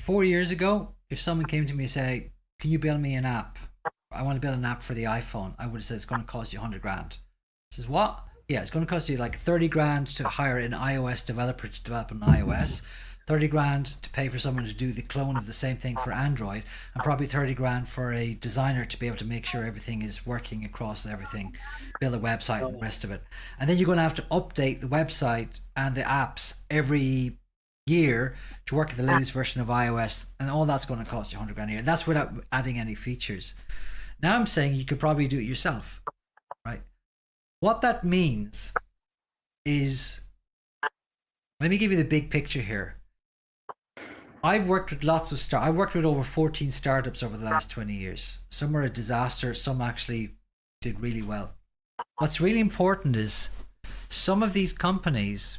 4 years ago, if someone came to me and say, "Can you build me an app? I want to build an app for the iPhone," I would have said it's going to cost you 100 grand. Says what? Yeah, it's going to cost you like 30 grand to hire an iOS developer to develop an iOS, 30 grand to pay for someone to do the clone of the same thing for Android, and probably 30 grand for a designer to be able to make sure everything is working across everything, build a website and the rest of it. And then you're going to have to update the website and the apps every year to work with the latest version of iOS, and all that's going to cost you 100 grand a year. That's without adding any features. Now I'm saying you could probably do it yourself, right? What that means is, let me give you the big picture here. I've worked with I've worked with over 14 startups over the last 20 years. Some were a disaster, some actually did really well. What's really important is some of these companies,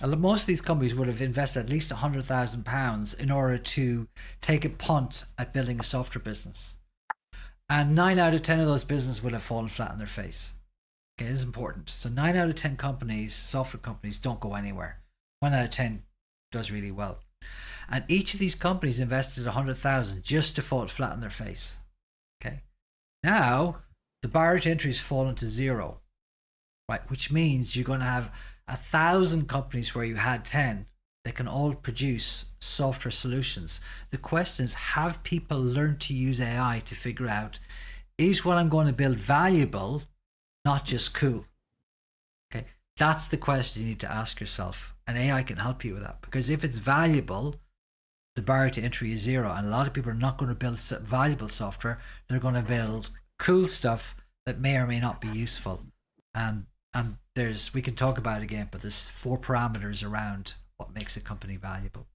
most of these companies would have invested at least £100,000 in order to take a punt at building a software business. And 9 out of 10 of those businesses will have fallen flat on their face. Okay, this is important. So 9 out of 10 companies, software companies, don't go anywhere. 1 out of 10 does really well. And each of these companies invested 100,000 just to fall flat on their face. Okay. Now the barrier to entry has fallen to zero, right? Which means you're going to have 1,000 companies where you had 10 that can all produce software solutions. The question is, have people learned to use AI to figure out, is what I'm going to build valuable, not just cool? Okay. That's the question you need to ask yourself. And AI can help you with that, because if it's valuable, the barrier to entry is zero, and a lot of people are not going to build valuable software. They're going to build cool stuff that may or may not be useful. And we can talk about it again, but there's 4 parameters around what makes a company valuable.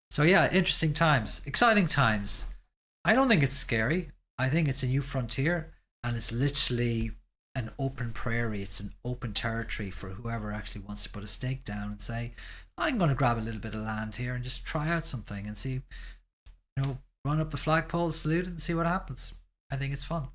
So yeah, interesting times, exciting times. I don't think it's scary. I think it's a new frontier, and it's literally an open prairie. It's an open territory for whoever actually wants to put a stake down and say, I'm going to grab a little bit of land here and just try out something and see, run up the flagpole, salute it, and see what happens. I think it's fun.